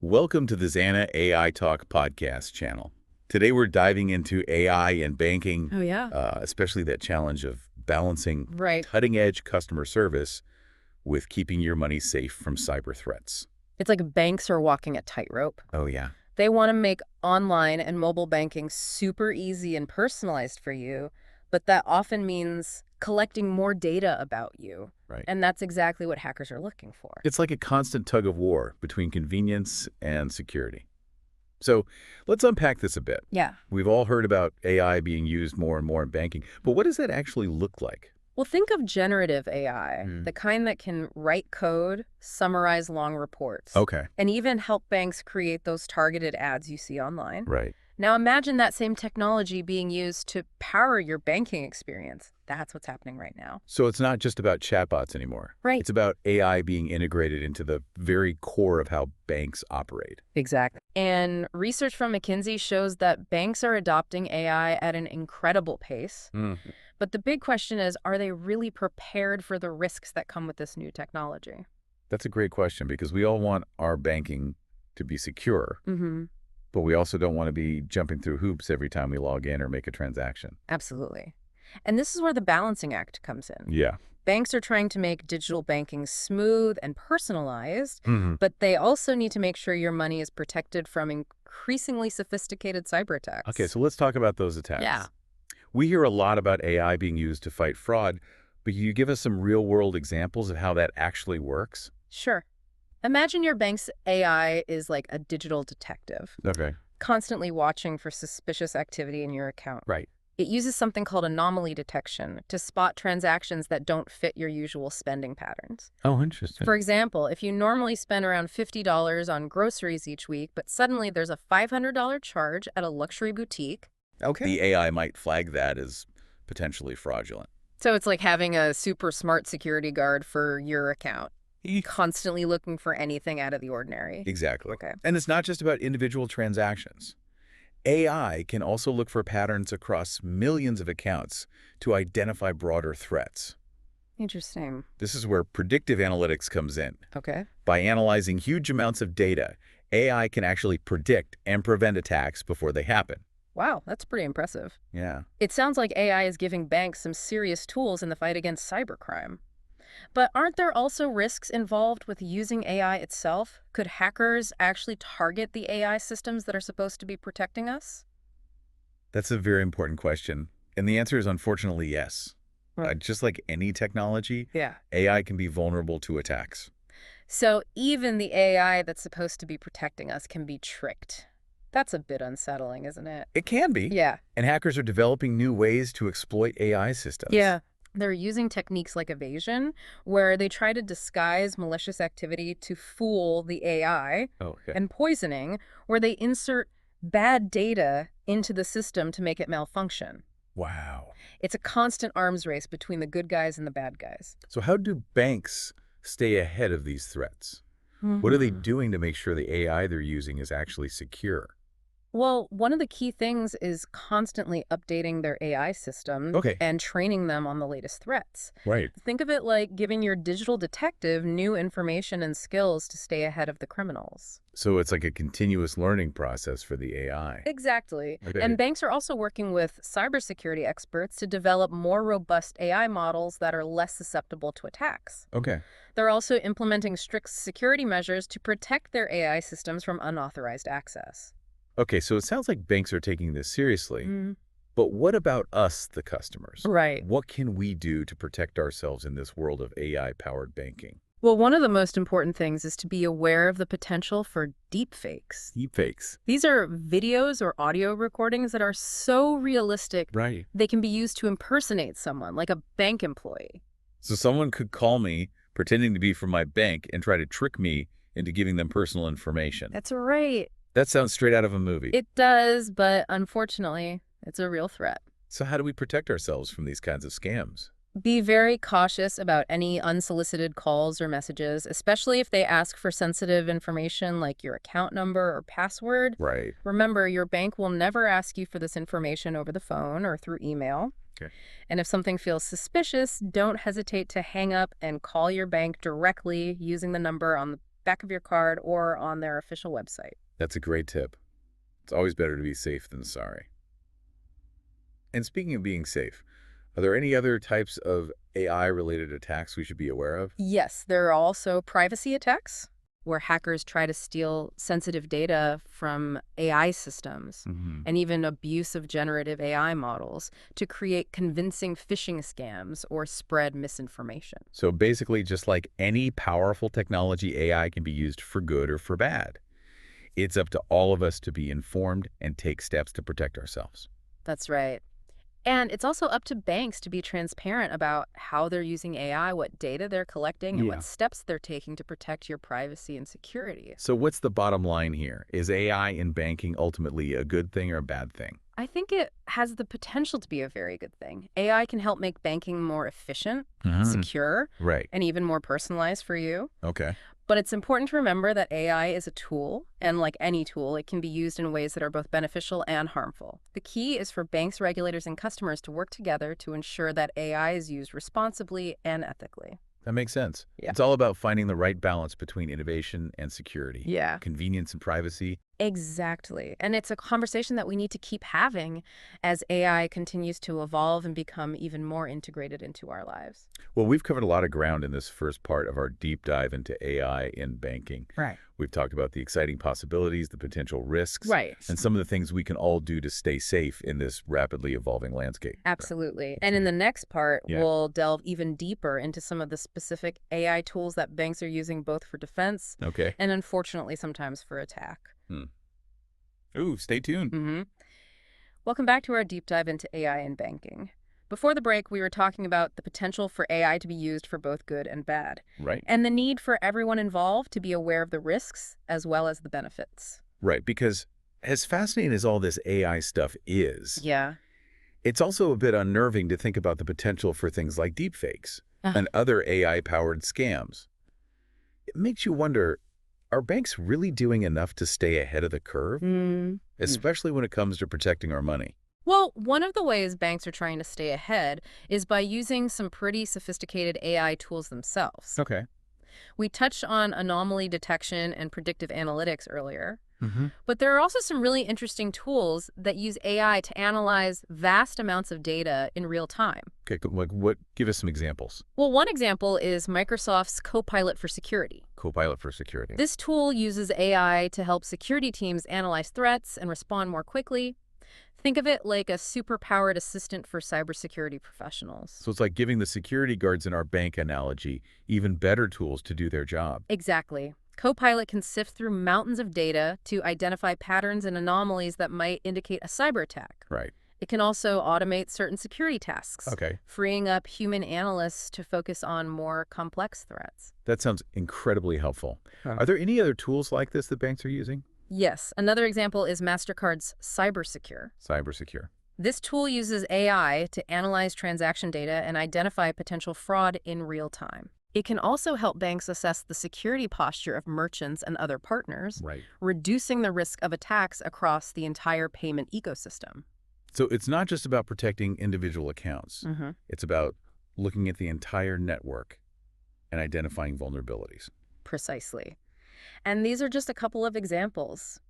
Welcome to the Zana AI Talk podcast channel. Today we're diving into AI and banking, Oh, yeah. especially that challenge of balancing Right. cutting-edge customer service with keeping your money safe from cyber threats. It's like banks are walking a tightrope. Oh, yeah. They want to make online and mobile banking super easy and personalized for you, but that often means collecting more data about you. Right. And that's exactly what hackers are looking for. It's like a constant tug of war between convenience and security. So let's unpack this a bit. Yeah. We've all heard about AI being used more and more in banking, but what does that actually look like? Well, think of generative AI, the kind that can write code, summarize long reports, Okay. and even help banks create those targeted ads you see online. Right. Now imagine that same technology being used to power your banking experience. That's what's happening right now. So it's not just about chatbots anymore. Right. It's about AI being integrated into the very core of how banks operate. Exactly. And research from McKinsey shows that banks are adopting AI at an incredible pace. But the big question is, are they really prepared for the risks that come with this new technology? That's a great question because we all want our banking to be secure, but we also don't want to be jumping through hoops every time we log in or make a transaction. Absolutely. And this is where the balancing act comes in. Yeah. Banks are trying to make digital banking smooth and personalized, but they also need to make sure your money is protected from increasingly sophisticated cyber attacks. Okay, so let's talk about those attacks. Yeah. We hear a lot about AI being used to fight fraud, but can you give us some real-world examples of how that actually works? Sure. Imagine your bank's AI is like a digital detective, Okay. constantly watching for suspicious activity in your account. Right. It uses something called anomaly detection to spot transactions that don't fit your usual spending patterns. Oh, interesting. For example, if you normally spend around $50 on groceries each week, but suddenly there's a $500 charge at a luxury boutique. Okay. The AI might flag that as potentially fraudulent. So it's like having a super smart security guard for your account, constantly looking for anything out of the ordinary. Exactly. Okay. And it's not just about individual transactions. AI can also look for patterns across millions of accounts to identify broader threats. Interesting. This is where predictive analytics comes in. Okay. By analyzing huge amounts of data, AI can actually predict and prevent attacks before they happen. Wow, that's pretty impressive. Yeah. It sounds like AI is giving banks some serious tools in the fight against cybercrime. But aren't there also risks involved with using AI itself? Could hackers actually target the AI systems that are supposed to be protecting us? That's a very important question. And the answer is unfortunately yes. Right. Just like any technology, Yeah. AI can be vulnerable to attacks. So even the AI that's supposed to be protecting us can be tricked. That's a bit unsettling, isn't it? It can be. Yeah. And hackers are developing new ways to exploit AI systems. Yeah. They're using techniques like evasion, where they try to disguise malicious activity to fool the AI, and poisoning, where they insert bad data into the system to make it malfunction. Wow. It's a constant arms race between the good guys and the bad guys. So how do banks stay ahead of these threats? What are they doing to make sure the AI they're using is actually secure? Well, one of the key things is constantly updating their AI systems and training them on the latest threats. Right. Think of it like giving your digital detective new information and skills to stay ahead of the criminals. So it's like a continuous learning process for the AI. Exactly. Okay. And banks are also working with cybersecurity experts to develop more robust AI models that are less susceptible to attacks. Okay. They're also implementing strict security measures to protect their AI systems from unauthorized access. Okay, so it sounds like banks are taking this seriously. But what about us, the customers? Right. What can we do to protect ourselves in this world of AI-powered banking? Well, one of the most important things is to be aware of the potential for deepfakes. Deepfakes. These are videos or audio recordings that are so realistic Right. they can be used to impersonate someone, like a bank employee. So someone could call me pretending to be from my bank and try to trick me into giving them personal information. That's right. That sounds straight out of a movie. It does, but unfortunately, it's a real threat. So how do we protect ourselves from these kinds of scams? Be very cautious about any unsolicited calls or messages, especially if they ask for sensitive information like your account number or password. Right. Remember, your bank will never ask you for this information over the phone or through email. Okay. And if something feels suspicious, don't hesitate to hang up and call your bank directly using the number on the back of your card, or on their official website. That's a great tip. It's always better to be safe than sorry. And speaking of being safe, are there any other types of AI-related attacks we should be aware of? Yes, there are also privacy attacks, where hackers try to steal sensitive data from AI systems, and even abuse of generative AI models to create convincing phishing scams or spread misinformation. So basically, just like any powerful technology, AI can be used for good or for bad. It's up to all of us to be informed and take steps to protect ourselves. That's right. And it's also up to banks to be transparent about how they're using AI, what data they're collecting, and what steps they're taking to protect your privacy and security. So what's the bottom line here? Is AI in banking ultimately a good thing or a bad thing? I think it has the potential to be a very good thing. AI can help make banking more efficient, secure, Right. and even more personalized for you. Okay. But it's important to remember that AI is a tool, and like any tool, it can be used in ways that are both beneficial and harmful. The key is for banks, regulators, and customers to work together to ensure that AI is used responsibly and ethically. That makes sense. Yeah. It's all about finding the right balance between innovation and security. Yeah. Convenience and privacy. Exactly. And it's a conversation that we need to keep having as AI continues to evolve and become even more integrated into our lives. Well, we've covered a lot of ground in this first part of our deep dive into AI in banking. Right. We've talked about the exciting possibilities, the potential risks, Right. and some of the things we can all do to stay safe in this rapidly evolving landscape. Absolutely. And in the next part, Yeah. we'll delve even deeper into some of the specific AI tools that banks are using both for defense Okay. and unfortunately sometimes for attack. Ooh, stay tuned. Welcome back to our deep dive into AI in banking. Before the break, we were talking about the potential for AI to be used for both good and bad, Right. and the need for everyone involved to be aware of the risks as well as the benefits. Right, because as fascinating as all this AI stuff is, Yeah. it's also a bit unnerving to think about the potential for things like deepfakes Ah. and other AI-powered scams. It makes you wonder, are banks really doing enough to stay ahead of the curve, especially when it comes to protecting our money? Well, one of the ways banks are trying to stay ahead is by using some pretty sophisticated AI tools themselves. Okay. We touched on anomaly detection and predictive analytics earlier, but there are also some really interesting tools that use AI to analyze vast amounts of data in real time. Okay, like what? Give us some examples. Well, one example is Microsoft's Copilot for Security. Copilot for security. This tool uses AI to help security teams analyze threats and respond more quickly. Think of it like a super-powered assistant for cybersecurity professionals. So it's like giving the security guards in our bank analogy even better tools to do their job. Exactly. Copilot can sift through mountains of data to identify patterns and anomalies that might indicate a cyber attack. Right. It can also automate certain security tasks, Okay. freeing up human analysts to focus on more complex threats. That sounds incredibly helpful. Are there any other tools like this that banks are using? Yes, another example is Mastercard's CyberSecure. CyberSecure. This tool uses AI to analyze transaction data and identify potential fraud in real time. It can also help banks assess the security posture of merchants and other partners, Right. reducing the risk of attacks across the entire payment ecosystem. So it's not just about protecting individual accounts. It's about looking at the entire network and identifying vulnerabilities. Precisely. And these are just a couple of examples.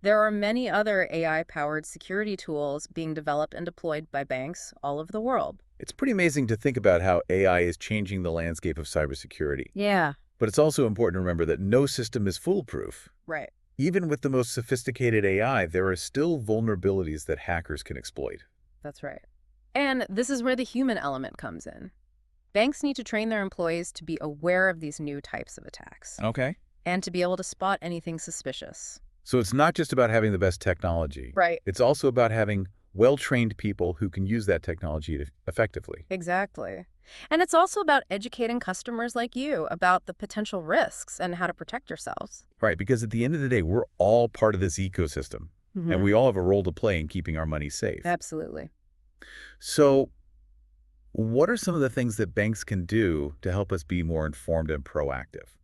There are many other AI-powered security tools being developed and deployed by banks all over the world. It's pretty amazing to think about how AI is changing the landscape of cybersecurity. Yeah. But it's also important to remember that no system is foolproof. Right. Even with the most sophisticated AI, there are still vulnerabilities that hackers can exploit. That's right. And this is where the human element comes in. Banks need to train their employees to be aware of these new types of attacks Okay. and to be able to spot anything suspicious. So it's not just about having the best technology. Right. It's also about having well-trained people who can use that technology effectively. Exactly. And it's also about educating customers like you about the potential risks and how to protect yourselves. Right, because at the end of the day, we're all part of this ecosystem, and we all have a role to play in keeping our money safe. Absolutely. So what are some of the things that banks can do to help us be more informed and proactive?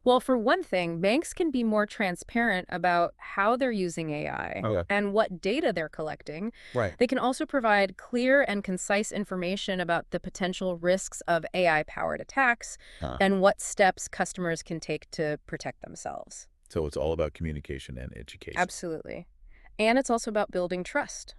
Well, for one thing, banks can be more transparent about how they're using AI Okay. and what data they're collecting. Right. They can also provide clear and concise information about the potential risks of AI-powered attacks Huh. and what steps customers can take to protect themselves. So it's all about communication and education. Absolutely. And it's also about building trust.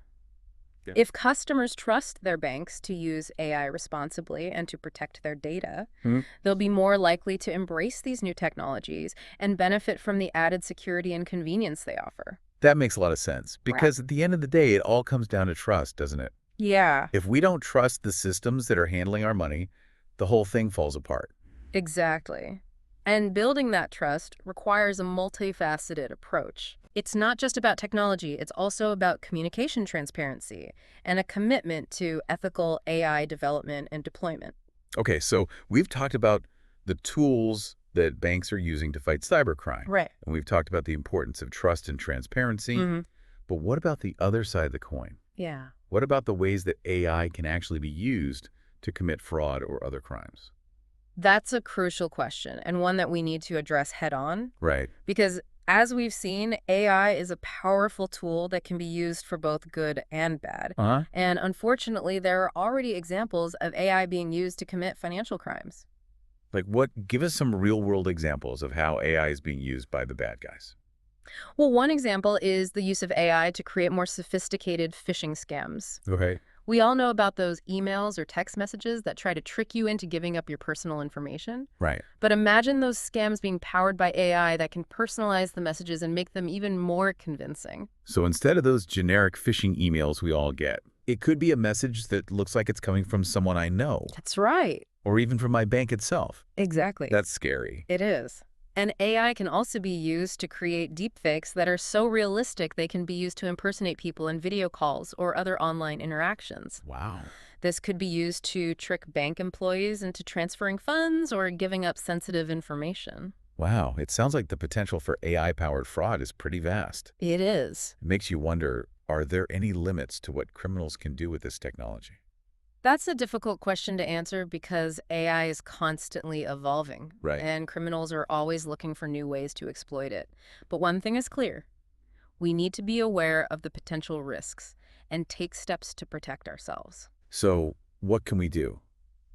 Yeah. If customers trust their banks to use AI responsibly and to protect their data, Hmm. they'll be more likely to embrace these new technologies and benefit from the added security and convenience they offer. That makes a lot of sense Right. because at the end of the day, it all comes down to trust, doesn't it? Yeah, If we don't trust the systems that are handling our money, the whole thing falls apart. exactly. And building that trust requires a multifaceted approach. It's not just about technology, it's also about communication transparency and a commitment to ethical AI development and deployment. Okay, so we've talked about the tools that banks are using to fight cybercrime. Right. And we've talked about the importance of trust and transparency. Mm-hmm. But what about the other side of the coin? Yeah. What about the ways that AI can actually be used to commit fraud or other crimes? That's a crucial question and one that we need to address head on Right. because as we've seen, AI is a powerful tool that can be used for both good and bad. Uh-huh. And unfortunately, there are already examples of AI being used to commit financial crimes. Like what? Give us some real-world examples of how AI is being used by the bad guys. Well, one example is the use of AI to create more sophisticated phishing scams. Okay. We all know about those emails or text messages that try to trick you into giving up your personal information. Right. But imagine those scams being powered by AI that can personalize the messages and make them even more convincing. So instead of those generic phishing emails we all get, it could be a message that looks like it's coming from someone I know, That's right. or even from my bank itself. Exactly. That's scary. It is. And AI can also be used to create deepfakes that are so realistic they can be used to impersonate people in video calls or other online interactions. Wow. This could be used to trick bank employees into transferring funds or giving up sensitive information. Wow. It sounds like the potential for AI-powered fraud is pretty vast. It is. It makes you wonder, are there any limits to what criminals can do with this technology? That's a difficult question to answer because AI is constantly evolving. Right. And criminals are always looking for new ways to exploit it. But one thing is clear. We need to be aware of the potential risks and take steps to protect ourselves. So what can we do?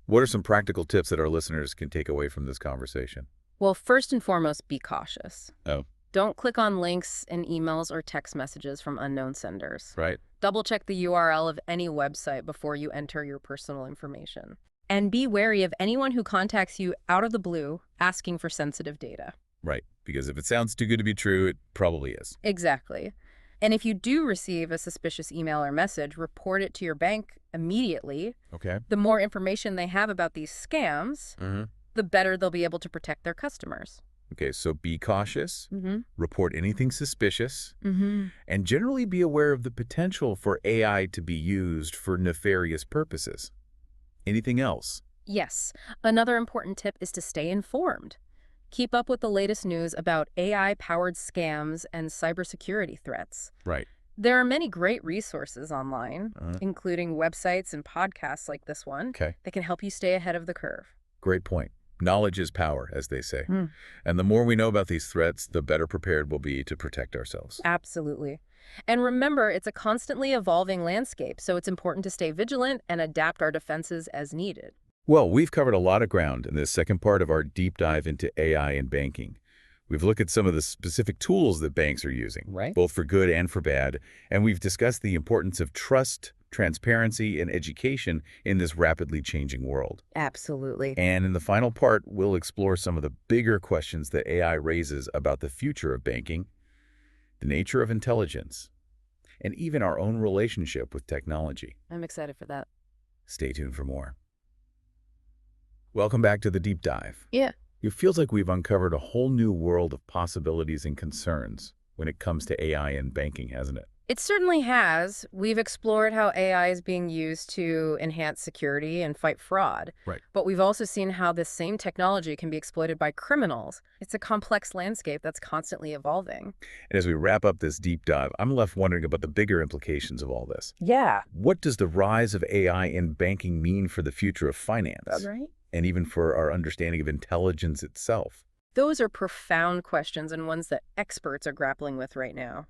What are some practical tips that our listeners can take away from this conversation? Well, first and foremost, be cautious. Oh. Don't click on links in emails or text messages from unknown senders. Right. Double-check the URL of any website before you enter your personal information. And be wary of anyone who contacts you out of the blue asking for sensitive data. Right. Because if it sounds too good to be true, it probably is. Exactly. And if you do receive a suspicious email or message, report it to your bank immediately. Okay. The more information they have about these scams, Mm-hmm. the better they'll be able to protect their customers. Okay, so be cautious, Mm-hmm. report anything suspicious, Mm-hmm. and generally be aware of the potential for AI to be used for nefarious purposes. Anything else? Yes. Another important tip is to stay informed. Keep up with the latest news about AI-powered scams and cybersecurity threats. Right. There are many great resources online, Uh-huh. including websites and podcasts like this one, Okay, that can help you stay ahead of the curve. great point. Knowledge is power, as they say. Hmm. And the more we know about these threats, the better prepared we'll be to protect ourselves. Absolutely. And remember, it's a constantly evolving landscape, so it's important to stay vigilant and adapt our defenses as needed. Well, we've covered a lot of ground in this second part of our deep dive into AI and banking. We've looked at some of the specific tools that banks are using, Right. both for good and for bad, and we've discussed the importance of trust, transparency, and education in this rapidly changing world. Absolutely. And in the final part, we'll explore some of the bigger questions that AI raises about the future of banking, the nature of intelligence, and even our own relationship with technology. I'm excited for that. Stay tuned for more. Welcome back to the deep dive. Yeah. It feels like we've uncovered a whole new world of possibilities and concerns when it comes to AI and banking, hasn't it? It certainly has. We've explored how AI is being used to enhance security and fight fraud. Right. But we've also seen how this same technology can be exploited by criminals. It's a complex landscape that's constantly evolving. And as we wrap up this deep dive, I'm left wondering about the bigger implications of all this. Yeah. What does the rise of AI in banking mean for the future of finance? Right. And even for our understanding of intelligence itself? Those are profound questions and ones that experts are grappling with right now.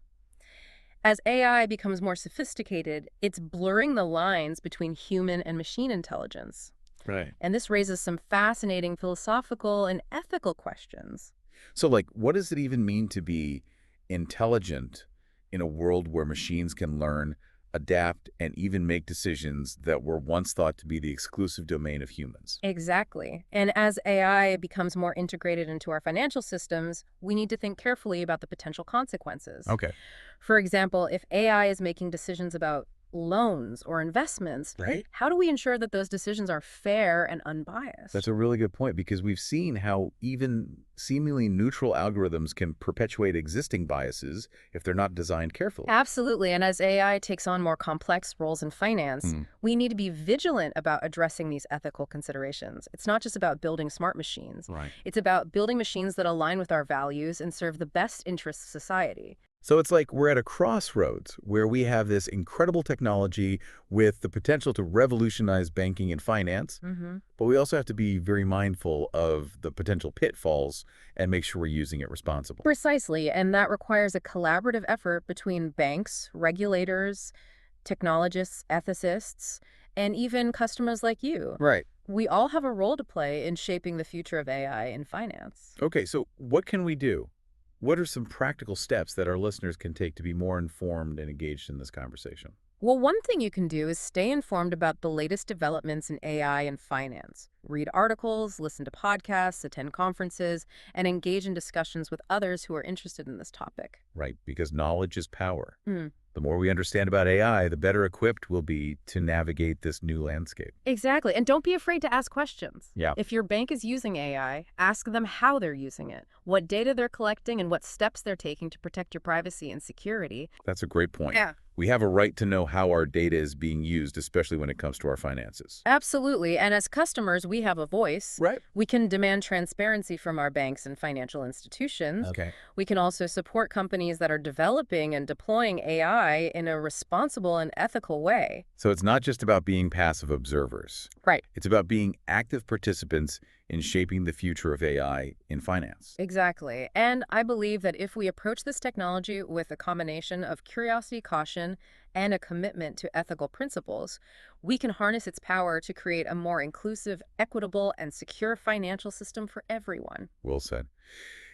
As AI becomes more sophisticated, it's blurring the lines between human and machine intelligence. Right. And this raises some fascinating philosophical and ethical questions. So, like, what does it even mean to be intelligent in a world where machines can learn, adapt, and even make decisions that were once thought to be the exclusive domain of humans? Exactly. And as AI becomes more integrated into our financial systems, we need to think carefully about the potential consequences. Okay. For example, if AI is making decisions about loans or investments, Right. how do we ensure that those decisions are fair and That's unbiased? a really good point because we've seen how even seemingly neutral algorithms can perpetuate existing biases if they're not designed carefully. Absolutely. And as AI takes on more complex roles in finance, Hmm. we need to be vigilant about addressing these ethical considerations. It's not just about building smart machines. Right. It's about building machines that align with our values and serve the best interests of society. So it's like we're at a crossroads where we have this incredible technology with the potential to revolutionize banking and finance, Hmm. but we also have to be very mindful of the potential pitfalls and make sure we're using it responsibly. Precisely. And that requires a collaborative effort between banks, regulators, technologists, ethicists, and even customers like you. Right. We all have a role to play in shaping the future of AI in finance. Okay, so what can we do? What are some practical steps that our listeners can take to be more informed and engaged in this conversation? Well, one thing you can do is stay informed about the latest developments in AI and finance. Read articles, listen to podcasts, attend conferences, and engage in discussions with others who are interested in this topic. Right, because knowledge is power. Hmm. The more we understand about AI, the better equipped we'll be to navigate this new landscape. Exactly. And don't be afraid to ask questions. Yeah. If your bank is using AI, ask them how they're using it, what data they're collecting, and what steps they're taking to protect your privacy and security. That's a great point. Yeah. We have a right to know how our data is being used, especially when it comes to our finances. Absolutely. And as customers, we have a voice. Right. We can demand transparency from our banks and financial institutions. Okay. We can also support companies that are developing and deploying AI in a responsible and ethical way. So it's not just about being passive observers. Right. It's about being active participants in shaping the future of AI in finance. Exactly. And I believe that if we approach this technology with a combination of curiosity, caution, and a commitment to ethical principles, we can harness its power to create a more inclusive, equitable, and secure financial system for everyone. Well said.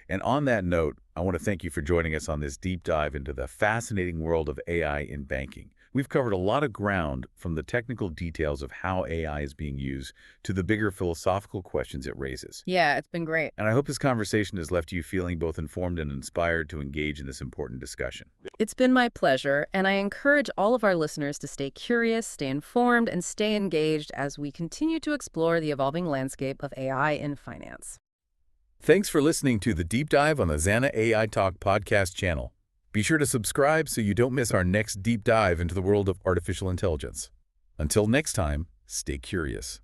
And on that note, I want to thank you for joining us on this deep dive into the fascinating world of AI in banking. We've covered a lot of ground from the technical details of how AI is being used to the bigger philosophical questions it raises. Yeah, it's been great. And I hope this conversation has left you feeling both informed and inspired to engage in this important discussion. It's been my pleasure, and I encourage all of our listeners to stay curious, stay informed, and stay engaged as we continue to explore the evolving landscape of AI in finance. Thanks for listening to the Deep Dive on the Zana AI Talk podcast channel. Be sure to subscribe so you don't miss our next deep dive into the world of artificial intelligence. Until next time, stay curious.